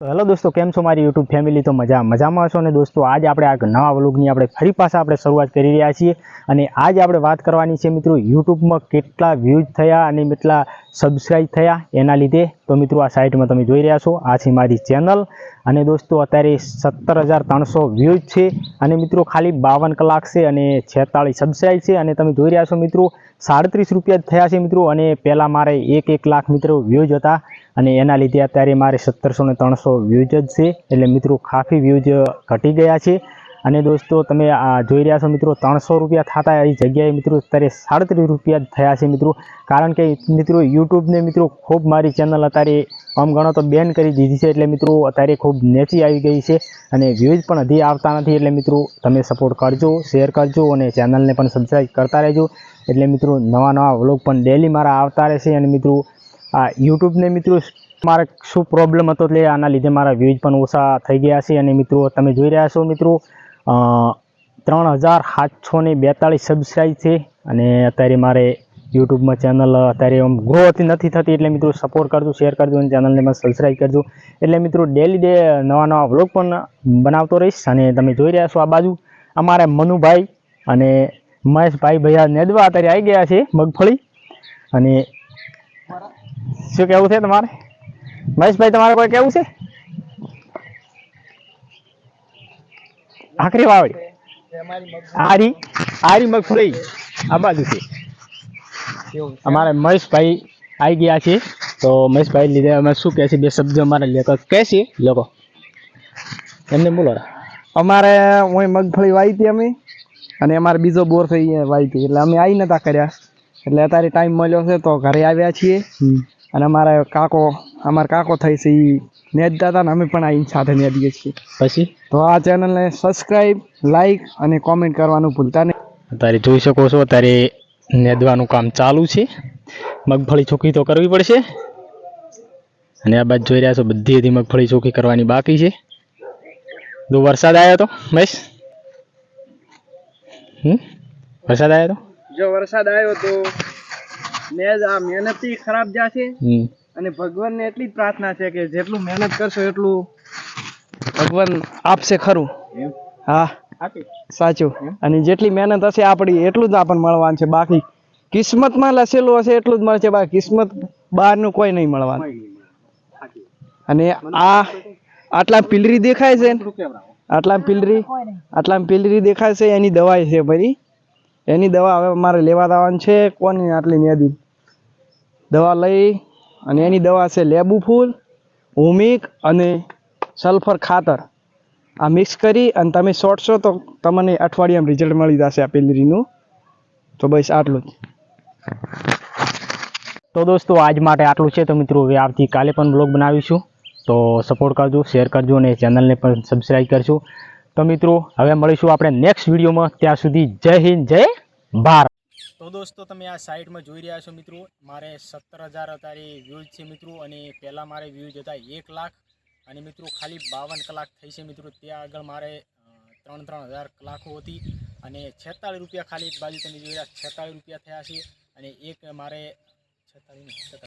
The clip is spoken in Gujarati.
તો હેલો દોસ્તો, કેમ છો મારી યુટ્યુબ ફેમિલી? તો મજામાં છો ને દોસ્તો? આજે આપણે આ નવા વ્લોગની આપણે ફરી પાછા આપણે શરૂઆત કરી રહ્યા છીએ અને આજે આપણે વાત કરવાની છે મિત્રો યુટ્યુબમાં કેટલા વ્યૂઝ થયા અને કેટલા સબસ્ક્રાઈબ થયા એના લીધે. તો મિત્રો આ સાઇટમાં તમે જોઈ રહ્યા છો, આ છે મારી ચેનલ અને દોસ્તો અત્યારે 17,300 વ્યૂઝ છે અને મિત્રો ખાલી 52 કલાક છે અને 46 સબસ્ક્રાઈબ છે અને તમે જોઈ રહ્યા છો મિત્રો 37 રૂપિયા જ થયા છે મિત્રો. અને પહેલાં મારે 1 લાખ મિત્રો વ્યૂઝ હતા અને એના લીધે અત્યારે મારે 17,300 વ્યૂઝ જ છે, એટલે મિત્રો કાફી વ્યૂઝ ઘટી ગયા છે. અને દોસ્તો તમે આ જોઈ રહ્યા છો મિત્રો 300 રૂપિયા થતા એ જગ્યાએ મિત્રો અત્યારે 37 રૂપિયા જ થયા છે મિત્રો. કારણ કે મિત્રો યુટ્યુબને મિત્રો ખૂબ મારી ચેનલ અત્યારે આમ ગણો તો બેન કરી દીધી છે, એટલે મિત્રો અત્યારે ખૂબ નીચી આવી ગઈ છે અને વ્યૂઝ પણ હજી આવતા નથી. એટલે મિત્રો તમે સપોર્ટ કરજો, શેર કરજો અને ચેનલને પણ સબસ્ક્રાઈબ કરતા રહેજો. એટલે મિત્રો નવા વ્લોગ પણ ડેલી મારા આવતા રહેશે. અને મિત્રો આ યુટ્યુબને મિત્રો મારે શું પ્રોબ્લેમ હતો એટલે આના લીધે મારા વ્યૂઝ પણ ઓછા થઈ ગયા છે. અને મિત્રો તમે જોઈ રહ્યા છો મિત્રો 3,742 સબસ્ક્રાઈબ છે અને અત્યારે મારે યુટ્યુબમાં ચેનલ અત્યારે આમ ગ્રોથ નથી થતી. એટલે મિત્રો સપોર્ટ કરજો, શેર કરજો અને ચેનલને પણ સબસ્ક્રાઈબ કરજો. એટલે મિત્રો ડેલી નવા વ્લોગ પણ બનાવતો રહીશ. અને તમે જોઈ રહ્યા છો આ બાજુ અમારે મનુભાઈ અને મહેશભાઈ ભૈયા નેદવા અત્યારે આવી ગયા છે મગફળી. અને શું કેવું છે તમારે મહેશભાઈ? તમારે કોઈ કેવું છે? આખરી વાવડી આરી મગફળી આ બાજુ છે. અમારે મહેશભાઈ આવી ગયા છે, તો મહેશભાઈ લીધે અમે શું કહે છે બે શબ્દ અમારે લેખક કહે છે લોકો એમને બોલો. અમારે હું મગફળી વાવી હતી અમે, અને અમારે બીજો બોર થઈ વાવી હતી એટલે અમે આવી નતા કર્યા. એટલે અત્યારે ટાઈમ મળ્યો છે તો ઘરે આવ્યા છીએ. અને અમારા કાકો થઈ છે એ નેદતા હતા ને અમે પણ આવીને સાથે નેદીએ છીએ. પછી તો આ ચેનલને સબસ્ક્રાઈબ, લાઈક અને કોમેન્ટ કરવાનું ભૂલતા નહીં. અત્યારે જોઈ શકો છો અત્યારે નેદવાનું કામ ચાલુ છે. મગફળી ચોખ્ખી તો કરવી પડશે. અને આ બાજુ જોઈ રહ્યા છો બધી મગફળી ચોખ્ખી કરવાની બાકી છે. જો વરસાદ આવ્યો તો મહેશ, વરસાદ આવ્યો તો જો વરસાદ આવ્યો તો આ મહેનત ખરાબ જશે. અને ભગવાનને એટલી જ પ્રાર્થના છે કે જેટલું મહેનત કરશો એટલું ભગવાન આપશે ખરું. હા સાચું. અને જેટલી મહેનત હશે આપણી એટલું જ આપણને મળવાનું છે. બાકી કિસ્મતમાં લસેલું હશે એટલું જ મળશે, બાકી કિસ્મત બહારનું કોઈ નહીં મળવાનું. અને આટલા પિલરી દેખાય છે, આટલા પિલરી દેખાય છે એની દવા છે ભાઈ. એની દવા હવે મારે લેવા આવવાની છે. કોની આટલી નેદી દવા લઈ, અને એની દવા છે લેબુ ફૂલ, હુમિક અને સલ્ફર ખાતર. આ મિક્સ કરી અને તમે છોડશો તો તમને અઠવાડિયામાં રિઝલ્ટ મળી જશે આ પિલરીનું. તો બસ આટલું જ. તો દોસ્તો આજ માટે આટલું છે. તો મિત્રો હવે આવતીકાલે પણ બ્લોગ બનાવીશું, તો સપોર્ટ કરજો, શેર કરજો અને ચેનલને પણ સબસ્ક્રાઈબ કરજો. તો મિત્રો હવે મળીશું આપણે નેક્સ્ટ વિડીયોમાં. ત્યાં સુધી જય હિન્દ, જય ભારત. તો દોસ્તો તમે આ સાઇટમાં જોઈ રહ્યા છો મિત્રો, મારે 17,000 અત્યારે વ્યૂઝ છે મિત્રો. અને પહેલાં મારે વ્યૂઝ હતા 1 લાખ. અને મિત્રો ખાલી 52 કલાક થઈ છે મિત્રો. ત્યાં આગળ મારે 3,000 કલાકો હતી અને 46 રૂપિયા ખાલી એક બાજુ તમે જોઈ રહ્યા 46 રૂપિયા થયા છે. અને એક મારે 46